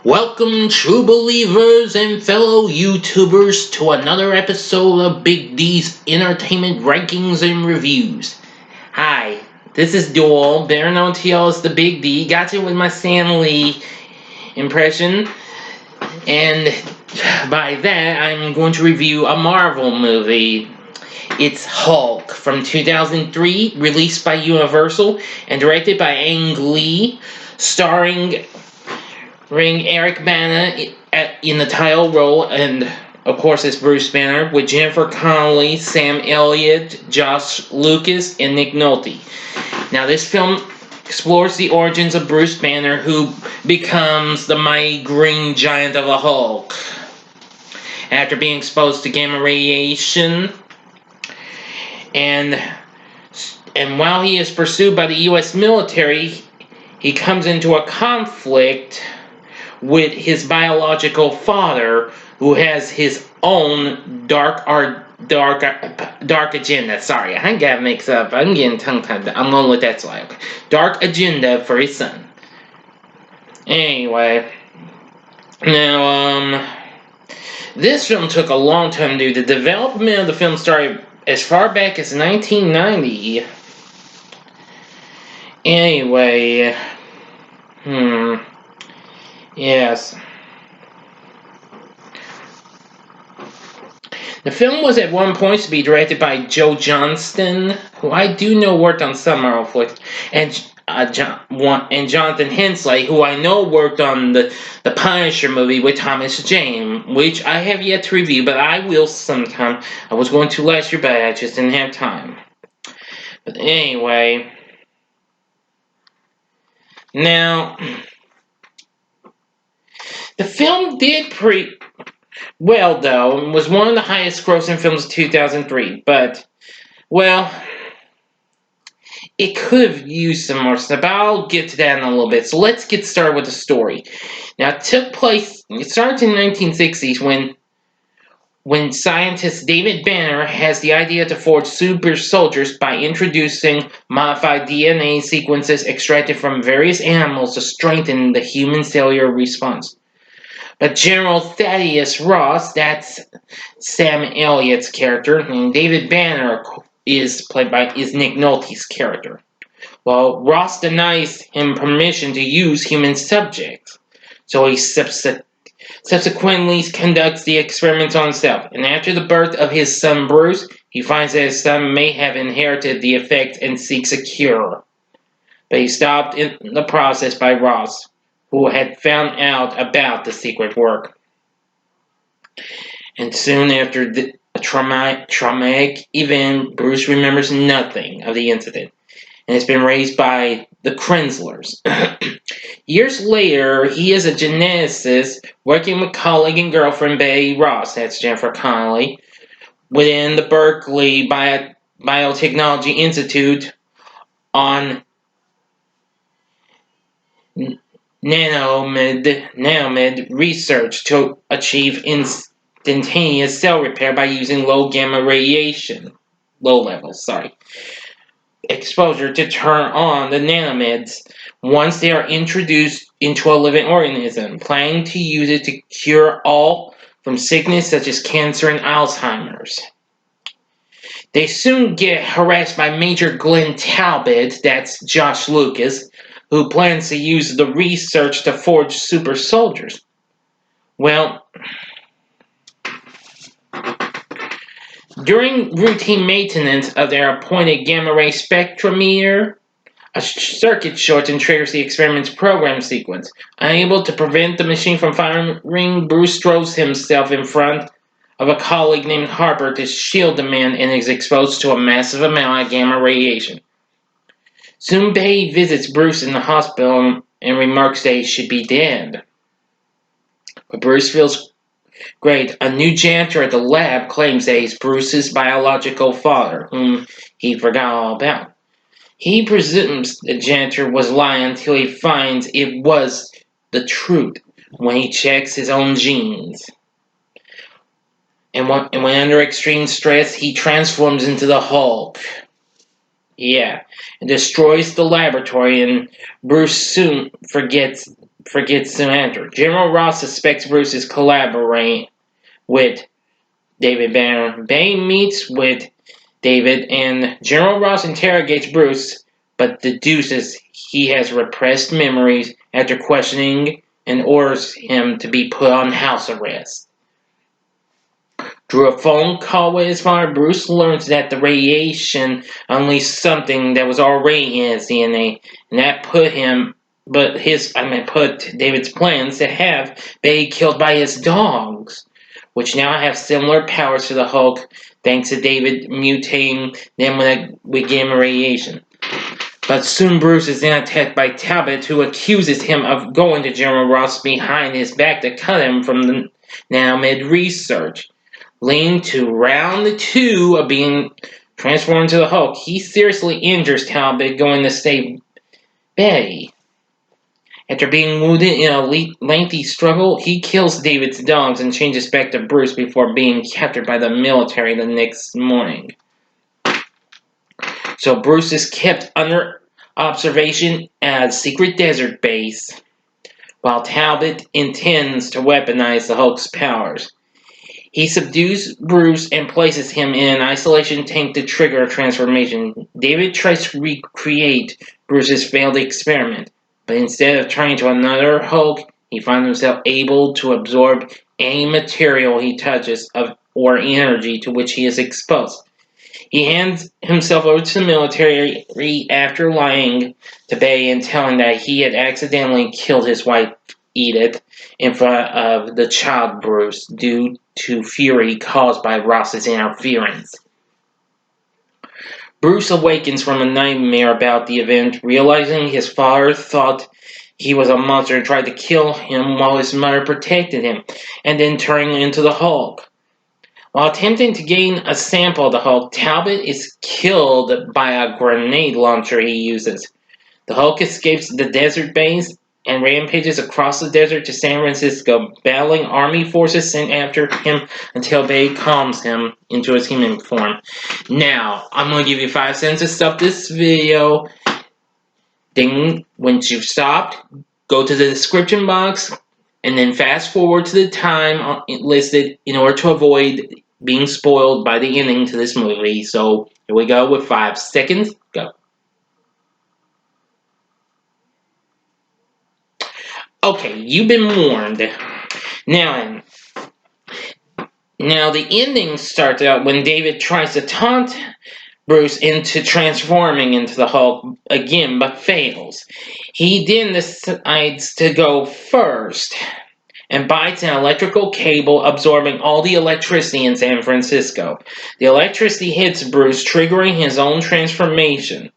Welcome, true believers and fellow YouTubers, to another episode of Big D's Entertainment Rankings and Reviews. Hi, this is Duel, better known to y'all as the Big D. Got you with my Stan Lee impression. And by that, I'm going to review a Marvel movie. It's Hulk from 2003, released by Universal and directed by Ang Lee, starring Erica Bana in the title role, and of course it's Bruce Banner, with Jennifer Connelly, Sam Elliott, Josh Lucas, and Nick Nolte. Now this film explores the origins of Bruce Banner, who becomes the mighty green giant of the Hulk after being exposed to gamma radiation, and while he is pursued by the U.S. military, he comes into a conflict with his biological father, who has his own dark agenda. Sorry, I got mixed up. I'm getting tongue-tied. I'm going to let that slide. Okay. Dark agenda for his son. Anyway, now, this film took a long time to do. The development of the film started as far back as 1990. Anyway, yes. The film was at one point to be directed by Joe Johnston, who I do know worked on some Marvel flicks, and Jonathan Hensley, who I know worked on the Punisher movie with Thomas Jane, which I have yet to review, but I will sometime. I was going to last year, but I just didn't have time. But anyway, now, the film did pretty well, though, and was one of the highest grossing films of 2003, but, well, it could have used some more stuff, but I'll get to that in a little bit. So let's get started with the story. Now, it starts in the 1960s when scientist David Banner has the idea to forge super soldiers by introducing modified DNA sequences extracted from various animals to strengthen the human cellular response. But General Thaddeus Ross, that's Sam Elliott's character, and David Banner is Nick Nolte's character. Well, Ross denies him permission to use human subjects, so he subsequently conducts the experiments on himself. And after the birth of his son Bruce, he finds that his son may have inherited the effect and seeks a cure. But he's stopped in the process by Ross, who had found out about the secret work. And soon after a traumatic event, Bruce remembers nothing of the incident, and has been raised by the Krenslers. Years later, he is a geneticist working with colleague and girlfriend Betty Ross, that's Jennifer Connelly, within the Berkeley Biotechnology Institute on nanomed research to achieve instantaneous cell repair by using low levels, exposure to turn on the nanomeds once they are introduced into a living organism, planning to use it to cure all from sickness such as cancer and Alzheimer's. They soon get harassed by Major Glenn Talbot, that's Josh Lucas, who plans to use the research to forge super soldiers. Well, during routine maintenance of their appointed gamma-ray spectrometer, a circuit shorts and triggers the experiment's program sequence. Unable to prevent the machine from firing, Bruce throws himself in front of a colleague named Harper to shield the man and is exposed to a massive amount of gamma radiation. Soon Betty visits Bruce in the hospital and remarks that he should be dead. But Bruce feels great. A new janitor at the lab claims that he's Bruce's biological father, whom he forgot all about. He presumes the janitor was lying until he finds it was the truth when he checks his own genes. And when under extreme stress, he transforms into the Hulk. Yeah, and destroys the laboratory, and Bruce soon forgets to enter. General Ross suspects Bruce is collaborating with David Banner. Bane meets with David, and General Ross interrogates Bruce, but deduces he has repressed memories after questioning and orders him to be put on house arrest. Through a phone call with his father, Bruce learns that the radiation unleashed something that was already in his DNA, and that put David's plans to have Betty killed by his dogs, which now have similar powers to the Hulk, thanks to David mutating them with gamma radiation. But soon Bruce is then attacked by Talbot, who accuses him of going to General Ross behind his back to cut him from the now mid research. Leading to round 2 of being transformed into the Hulk, he seriously injures Talbot, going to save Betty. After being wounded in a lengthy struggle, he kills David's dogs and changes back to Bruce before being captured by the military the next morning. So Bruce is kept under observation at a secret desert base, while Talbot intends to weaponize the Hulk's powers. He subdues Bruce and places him in an isolation tank to trigger a transformation. David tries to recreate Bruce's failed experiment, but instead of turning to another Hulk, he finds himself able to absorb any material he touches or energy to which he is exposed. He hands himself over to the military after lying to Bay and telling that he had accidentally killed his wife, Edith, in front of the child Bruce due to fury caused by Ross's interference. Bruce awakens from a nightmare about the event, realizing his father thought he was a monster and tried to kill him while his mother protected him, and then turning into the Hulk. While attempting to gain a sample of the Hulk, Talbot is killed by a grenade launcher he uses. The Hulk escapes the desert base and rampages across the desert to San Francisco, battling army forces sent after him until Bay calms him into his human form. Now, I'm going to give you 5 seconds to stop this video. Then, once you've stopped, go to the description box and then fast forward to the time listed in order to avoid being spoiled by the ending to this movie. So, here we go with 5 seconds. Go. Okay, you've been warned. Now, the ending starts out when David tries to taunt Bruce into transforming into the Hulk again, but fails. He then decides to go first and bites an electrical cable, absorbing all the electricity in San Francisco. The electricity hits Bruce, triggering his own transformation,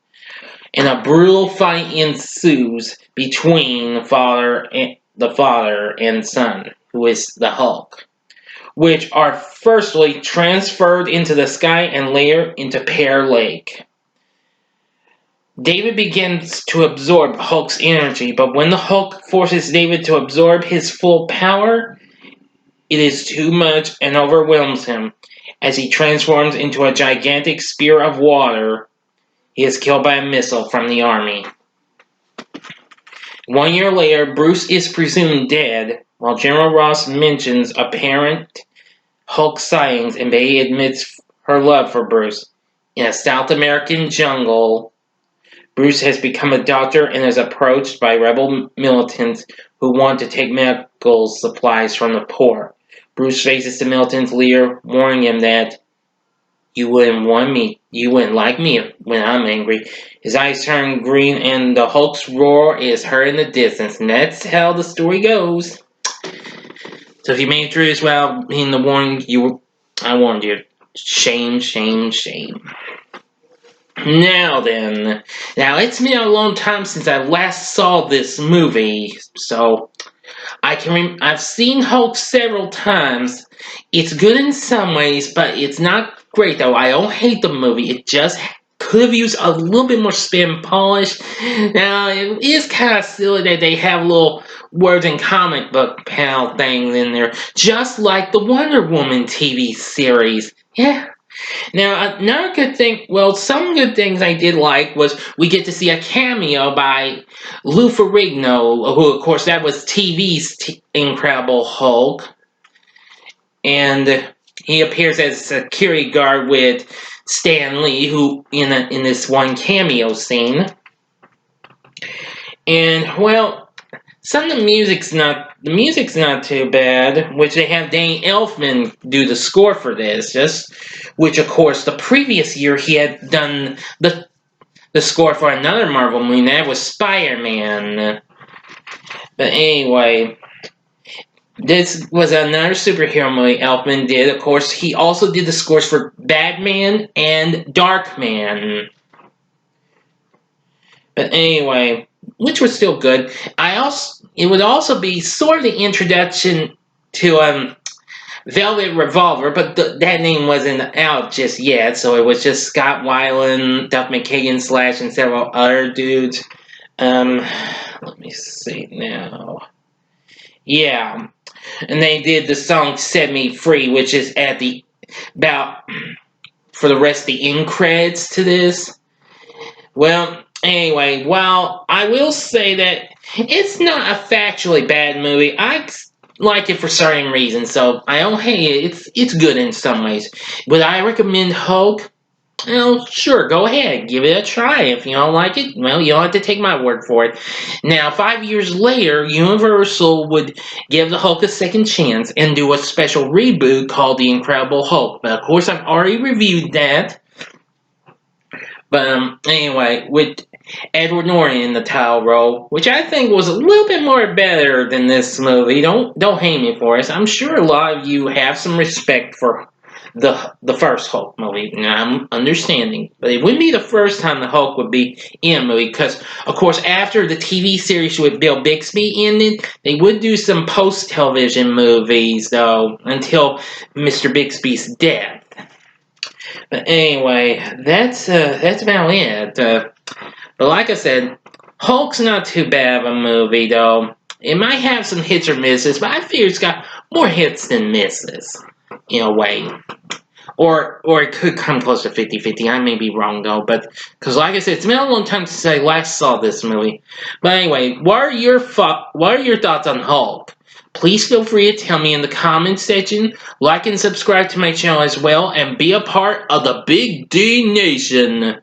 and a brutal fight ensues between the father and son, who is the Hulk, which are firstly transferred into the sky and later into Pear Lake. David begins to absorb Hulk's energy, but when the Hulk forces David to absorb his full power, it is too much and overwhelms him. As he transforms into a gigantic spear of water, he is killed by a missile from the army. 1 year later, Bruce is presumed dead, while General Ross mentions apparent Hulk sightings and Betty admits her love for Bruce. In a South American jungle, Bruce has become a doctor and is approached by rebel militants who want to take medical supplies from the poor. Bruce faces the militants' leader, warning him that you wouldn't like me when I'm angry. His eyes turn green and the Hulk's roar is heard in the distance. And that's how the story goes. So if you made it through this without being the warning, I warned you. Shame, shame, shame. Now then, it's been a long time since I last saw this movie, so I've seen Hulk several times. It's good in some ways, but it's not great though. I don't hate the movie. It just could have used a little bit more spin polish. Now, it is kind of silly that they have little words and comic book panel things in there, just like the Wonder Woman TV series. Yeah. Now, another good thing, well, some good things I did like was we get to see a cameo by Lou Ferrigno, who, of course, that was TV's Incredible Hulk. And he appears as a security guard with Stan Lee, who in this one cameo scene. And, well, some of the music's not too bad, which they have Danny Elfman do the score for this, which of course the previous year he had done the score for another Marvel movie, and that was Spider-Man. But anyway, this was another superhero movie Elfman did. Of course, he also did the scores for Batman and Darkman. But anyway, which was still good. It would also be sort of the introduction to Velvet Revolver, but that name wasn't out just yet, so it was just Scott Weiland, Duff McKagan Slash, and several other dudes. Let me see now. Yeah, and they did the song "Set Me Free," which is at the about for the rest of the end credits to this. Well, anyway, while I will say that it's not a factually bad movie, I like it for certain reasons, so I don't hate it. It's good in some ways. Would I recommend Hulk? Well, sure, go ahead. Give it a try. If you don't like it, well, you don't have to take my word for it. Now, 5 years later, Universal would give the Hulk a second chance and do a special reboot called The Incredible Hulk. But, of course, I've already reviewed that. But anyway, with Edward Norton in the title role, which I think was a little bit more better than this movie. Don't hate me for it. I'm sure a lot of you have some respect for the first Hulk movie. And I'm understanding, but it wouldn't be the first time the Hulk would be in a movie because, of course, after the TV series with Bill Bixby ended, they would do some post-television movies though until Mr. Bixby's death. But anyway, that's about it. But like I said, Hulk's not too bad of a movie, though. It might have some hits or misses, but I figure it's got more hits than misses, in a way. Or it could come close to 50-50. I may be wrong, though. But, because like I said, it's been a long time since I last saw this movie. But anyway, what are your thoughts on Hulk? Please feel free to tell me in the comments section. Like and subscribe to my channel as well. And be a part of the Big D Nation.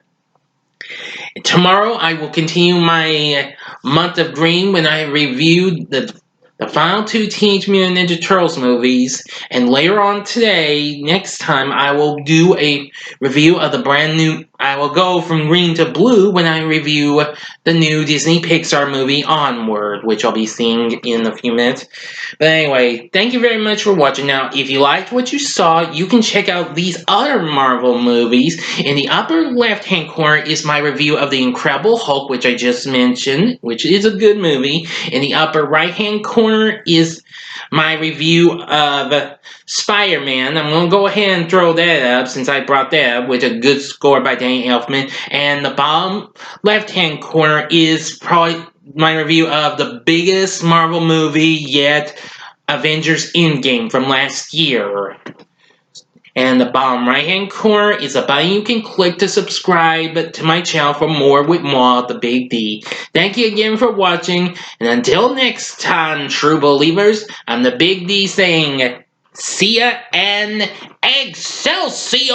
Tomorrow I will continue my month of green when I review the final two Teenage Mutant Ninja Turtles movies. And later on today, next time, I will do a review of the brand new... I will go from green to blue when I review the new Disney Pixar movie Onward, which I'll be seeing in a few minutes. But anyway, thank you very much for watching. Now, if you liked what you saw, you can check out these other Marvel movies. In the upper left-hand corner is my review of The Incredible Hulk, which I just mentioned, which is a good movie. In the upper right-hand corner is my review of Spider-Man. I'm going to go ahead and throw that up since I brought that up with a good score by Danny Elfman. And the bottom left-hand corner is probably my review of the biggest Marvel movie yet, Avengers Endgame from last year. And the bottom right-hand corner is a button you can click to subscribe to my channel for more with more of the Big D. Thank you again for watching, and until next time, true believers, I'm the Big D saying, see ya and Excelsior!